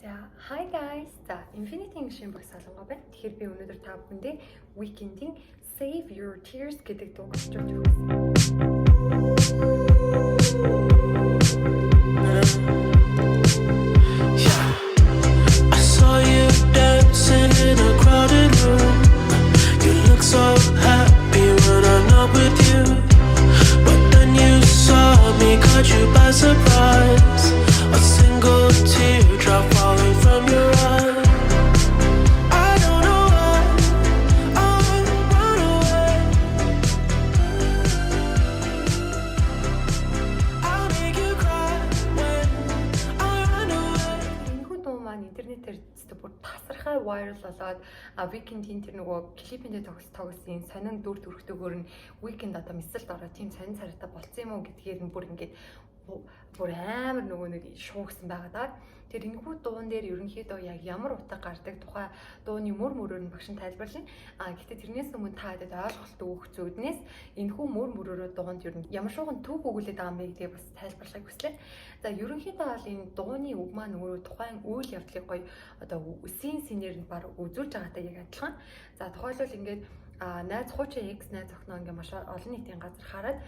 За hi guys. За Infinity English багс солонгоо байна. Тэгэхээр би өнөөдөр та бүхэндээ Weekend-ийн Save Your Tears гэдэг дууг орчуулж өгсөн. I saw you dancing in a crowded room. You look so happy when I'm not with you. But then you saw me, caught you by surprise. A single teardrop falling from your eye. I don't know why I run away. I'll make you cry when I run away. Энэхүү дуу маань интернетээр бүр тасархай viral болоод Weekend-ийн тэр нөгөө клипэндээ тогсон сонин дүр төрхтөгөөр нь Weekend одоо мессэлд ороод тийм сонин царайтай болцсон юм уу гэдгээр нь бүр ингээд бүр амар нөгөө нэг шуугсан байгаа даа. Тэр энэхүү дуун дээр ерөнхийдөө яг ямар утга гардаг тухай дууны мөр мөрөөр нь багш нь тайлбарлана. Гэхдээ тэрнээс өмнө та хэдэд ойлголт өгөх зүуднээс энэхүү мөр мөрөөрөө дуунд ер нь ямар шууган төв өгүүлээд байгаа юм бэ гэдгийг бас тайлбарлахыг хүслээ. За ерөнхийдөө бол энэ дууны үг маань өөрөө тухайн үйл явдлыг гоё одоо синээр нь баг үзүүлж байгаатай яг адилхан. За тухайлбал ингээд найз хуучин X найз охиноо ингээ маш олон нийтийн газар хараад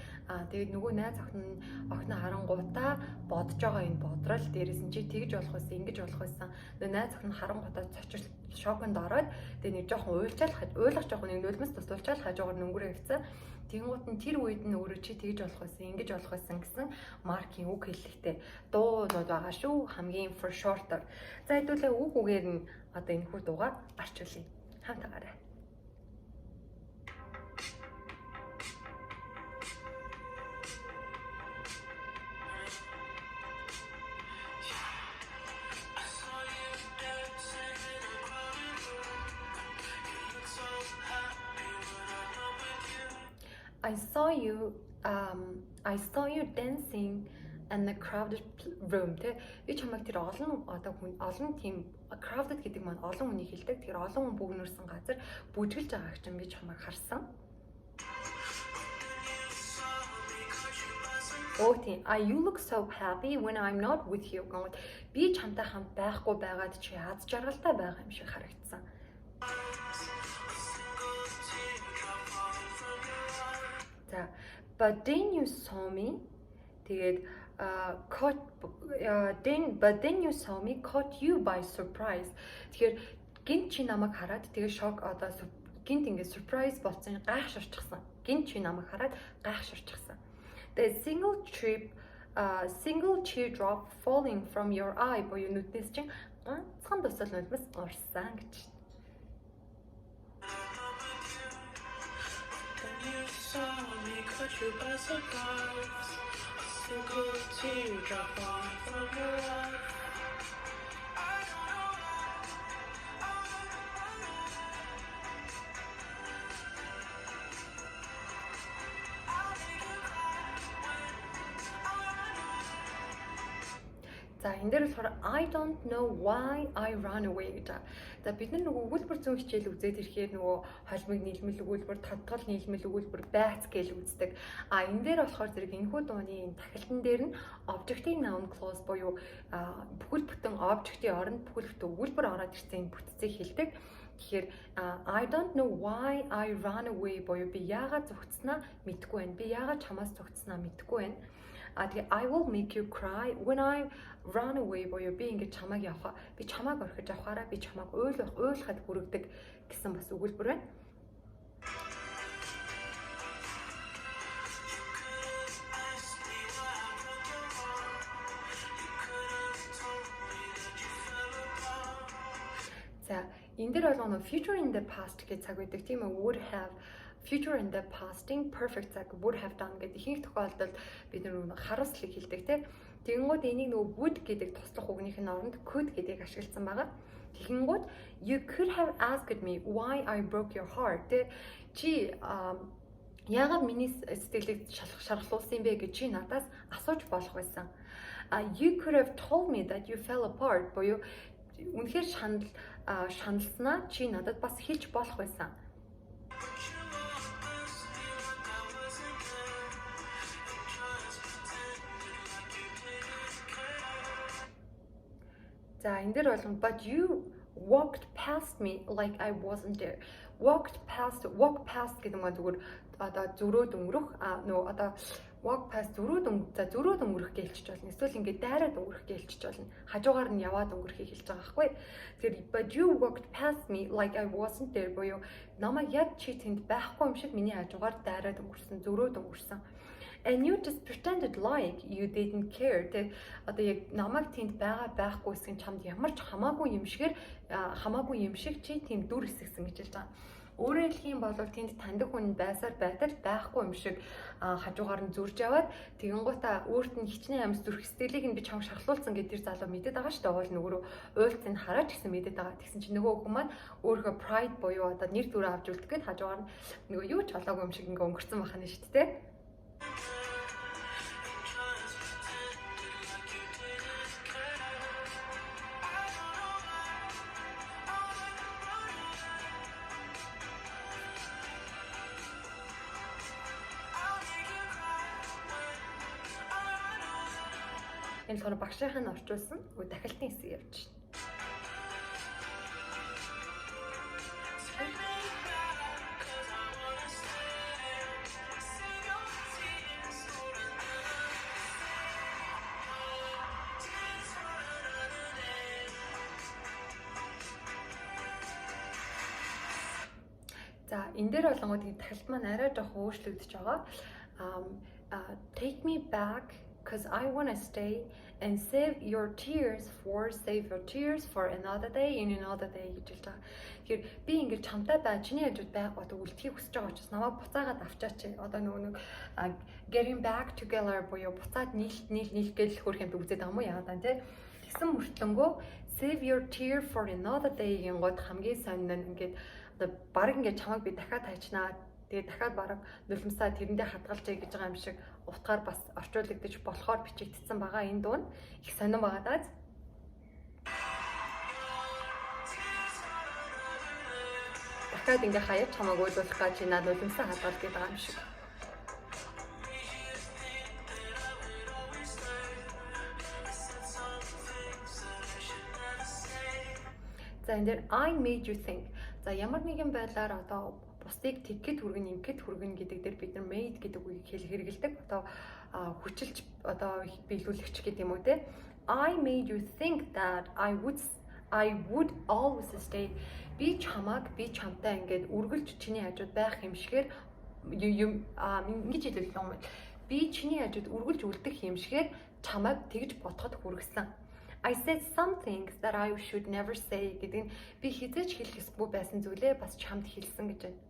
тэгээд нөгөө найз охиноо харангуудаа бодож байгаа энэ бодрол дээрээс нь чи тэгж болох байсан ингэж болох байсан найз охин харангуудаа цочрол шоконд ороод тэгээд нэг жоохон уйлах жоохон нэг нулимс тусуулчаал хажуугаар нүнгүрээ авцсан. Тэнгууд нь тэр үед нь өөрөө чи тэгж болох байсан ингэж болох байсан гэсэн маркийн үг хэллэгтэй дуунууд байгаа шүү хамгийн for shorter. За хэдүүлээ үг үгээр нь одоо энэ хүү дуугаа арчуулъя. Хамтаагаарай. I saw you dancing in a crowded room. Тэ би чамайг тэр олон тийм crowded гэдэг маань олон хүний хэлдэг. Тэр олон хүн бүгнөрсөн газар бүжгэлж байгааг чинь би чамайг харсан. You look so happy when I'm not with you. Би чамтай хамт байхгүй байгаад чи аз жаргалтай байгаа юм шиг харагдсан. But then you saw me. Тэгээд then you saw me caught you by surprise. Тэгэхээр гинт чи намайг хараад тэгээд шок одоо гинт ингээд surprise болсон гайхширчихсан. Гинт чи намайг хараад гайхширчихсан. The single teardrop falling from your eye буюу нүднээс чинь ганцхан тусал нулимс орсон гэж. You saw me, caught you by surprise. A single teardrop falling from your eye. I don't know why I run away. I'll make you cry when I run away. За энэ дээр болохоор I don't know why I run away гэж. За бид нар нөгөө өгүүлбэр зүүн хичээл үзээд ирэхээр нөгөө холимог нийлмэл өгүүлбэр, тодтол нийлмэл өгүүлбэр, байц гээл үздэг. Энэ дээр болохоор зэрэг энэхүү дууны энэ тахилтан дээр нь objective noun clause буюу бүхэл бүтэн object-ийн оронд бүхэл бүтэн өгүүлбэр ороод ирсэн энэ бүтцийг хэлдэг. Тэгэхээр I don't know why I run away буюу би яагаад зүгтснаа мэдэхгүй байна. Би яагаад чамаас зүгтснаа мэдэхгүй байна. Тэгээ I will make you cry when I run away буюу би ингэж чамайг явах, би чамайг орхиж авахаараа би чамайг уйлахад хүрэгдэг гэсэн бас өгүүлбэр байна. За энэ дээр бол нөгөө future in the past гэж цаг байдаг тийм үү? Would have future in the past-ing perfect цаг would have done гэдэг ихэнх тохиолдолд бид нөгөө харуулслыг хэлдэг тийм. Тэгэнгүүт энийг нөгөө would гэдэг туслах үгнийхээ оронд could гэдгийг ашигласан байгаа. Тэгэнгүүт you could have asked me why I broke your heart. Чи яагаад миний сэтгэлийг шархлуулсан бэ гэж чи надаас асууж болох байсан. You could have told me that you fell apart буюу үнэхээр шаналснаа чи надад бас хэлж болох байсан. За энэ дээр болгон but you walked past me like I wasn't there. Walk past гэдэг нь зүгээр одоо зөрөөд өнгөрөх нөгөө одоо walk past зөрөөд өнгөрөх гэлчж болно. Эсвэл ингээд дайраад өнгөрөх гэлчж болно. Хажуугаар нь яваад өнгөрөхийг хэлж байгаа байхгүй. Тэгэхээр but you walked past me like I wasn't there буюу намайг яг чи тэнд байхгүй юм шиг миний хажуугаар дайраад өнгөрсөн, зөрөөд өнгөрсөн. And you just pretended like you didn't care. Тэ одоо яг намайг тэнд байхгүй гэсэн чамд ямар ч хамаагүй юм шиг чи тийм дүр эсгсэн гэж хэлж байгаа. Өөрөөр хэлэх юм бол тэнд таньдаг хүн байсаар байтал байхгүй юм шиг хажуугаар нь зурж аваад тэгэнгуутаа өөрт нь хичнээн амс зүрх сэтгэлийг нь би чам шахлуулсан гэдэг тэр залуу мэдээд байгаа шүү дээ. Уул нөгөө уйлцыг хараач гэсэн мэдээд байгаа. Тэгсэн чинь нөгөө хүмүүс өөрийнхөө pride буюу одоо нэр дүрээ авч үлдэх гээд хажуугаар нь нөгөө юу ч олоогүй юм шиг ингээ өнгөрцөн байхна шүү дээ. Энэ болохоор багшийнхаа орчуулсан дахилтын хэсэг явж байна. За энэ дээр болонгууд дахилт маань арай жоох өөрчлөгдөж байгаа. Take me back because I want to stay and save your tears for another day in another day гэж хэлж байгаа. Тэгэхээр би ингэж чамтай байж чиний хажууд байх одоо үлдэхийг хүсэж байгаа учраас намайг буцаагаад авчаач. Одоо нөгөө getting back together буюу буцаад нийлэх гэж хөрх юмд үзээд байгаа юм уу яа даа тий. Тэгсэн мөртлөнгөө save your tear for another day гингод хамгийн сонин нь ингээд одоо баг ингээд чамайг би дахиад хайчнаа. Тэгээ дахиад бараг нулимсаа тэрэндээ хадгалжээ гэж байгаа юм шиг утгаар бас орчуулагдаж болохоор бичигдсэн байгаа энэ дуу нь их сонирн байгаа даа. Дахиад ингээ хаяад чамайг уйлуулах гэж наад нулимсаа хадгал гэдэг байгаа юм шиг. За энэ дээр I made you think. За ямар нэгэн байдлаар одоо бусдыг тэгэхэд хүргэн ингэхэд хүргэн гэдэг дээр бид нар made гэдэг үгийг хэрэгэлдэг. Одоо хүчилж одоо биелүүлэгч гэдэг юм уу те. I made you think that I would always stay. Би чамтай ингээд үргэлж чиний хажууд байх юм шигээр ингэж хэлэх юм. Би чиний хажууд үргэлж үлдэх юм шигээр чамайг тэгж бодоход хүргэсэн. I said some things that I should never say гэдэг нь би хизээч хэлэх ёсгүй байсан зүйлээ бас чамд хэлсэн гэж байна.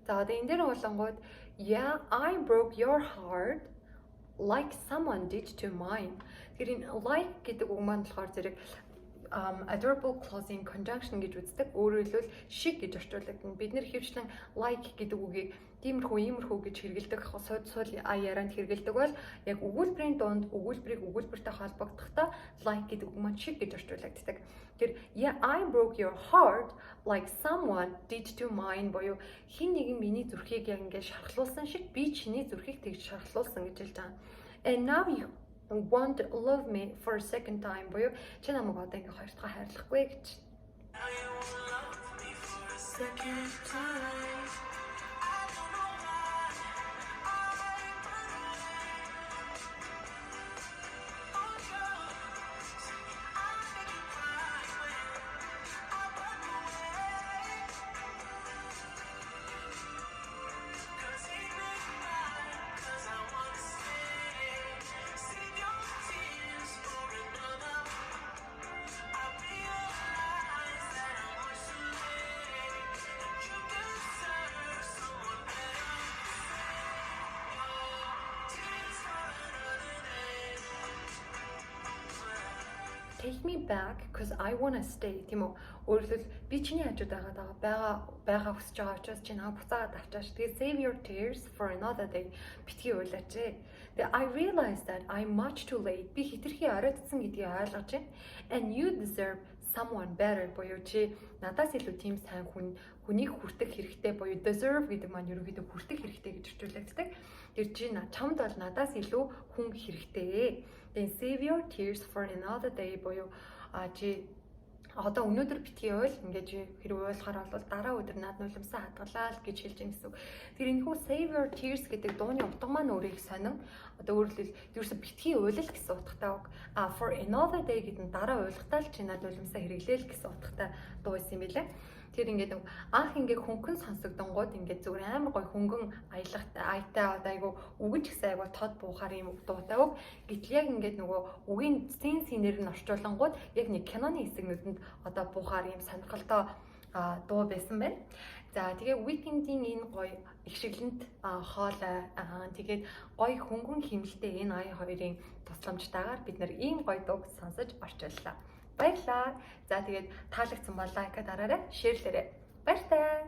За одоо энэ дээр болонгууд yeah I broke your heart like someone did to mine. Тэгэхээр энэ like гэдэг үг маань болохоор зэрэг adverbial clause in conjunction гэж үздэг. Өөрөөр хэлбэл шиг гэж орчуулдаг. Бид нэр хэвчлэн like гэдэг үгийг иймэрхүү гэж хэрэгэлдэг. Сул ярианд хэрэгэлдэг бол яг өгүүлбэрийн дунд өгүүлбэртэй холбогдохдоо like гэдэг үг маань шиг гэж орчуулагддаг. Тэр yeah I broke your heart like someone did to mine буюу хин нэгэн миний зүрхийг яг ингээд шархлуулсан шиг би чиний зүрхийг тэгж шархлуулсан гэж хэлж байгаа. And now you won't love me for a second time буюу чи намайг одоо ингээ хоёр дахь хайрлахгүй гэж. Take me back because I want to stay. Тийм үү? Өөрөлдөл би чиний хажууд байгаа хүсэж байгаа учраас чи намайг буцаагаад авчаач. Тэгээ save your tears for another day. Битгий уйлаач. Тэгээ I realize that I'm much too late. Би хэтэрхий оройтсон гэдгийг ойлгож байна. And you deserve someone better буюу чи надаас илүү тийм сайн хүнийг хүртэх хэрэгтэй буюу deserve гэдэг маань ерөнхийдөө хүртэх хэрэгтэй гэж орчуулдаг. Тэр чи чамд бол надаас илүү хүн хэрэгтэй. Then save your tears for another day буюу чи одоо өнөөдөр битгий ойл ингээд хэрэг ойлгохоор бол дараа өдөр над нулимсаа хадгалаа л гэж хэлж байгаа гэсэн. Тэр энэхүү save your tears гэдэг дууны утга маань өөрийг сонин. Одоо өөрөөр хэлбэл ерөөсө битгий ойлол гэсэн утгатай үг. For another day гэдэг нь дараа ойлгохтаа л чи над нулимсаа хэрэглээл гэсэн утгатай дуу исэн юм билээ. Тэр ингээд анх ингээд хөнгөн сонсогдонгууд ингээд зүгээр амар гой хөнгөн аялахтай айтай одоо айгу үгэж гэсэн айгу тод буухаар юм дуутай үг. Гэтэл яг ингээд нөгөө үгийн сценээр нь орчуулангууд яг нэг киноны хэсэгнүүдэнд одоо буухаар юм сонирхолтой дуу байсан байна. За тэгээ Weekend-ийн энэ гоё их шиглэнт хоолой тэгээд гоё хөнгөн хэмнэлтэй энэ ая хоёрын тусламжтайгаар бид нэр ийм гоё дууг сонсож орчууллаа. Баярлалаа. За тэгээд таалагдсан бол лайк дараарай, шеэрлээрэй. Баяр таа.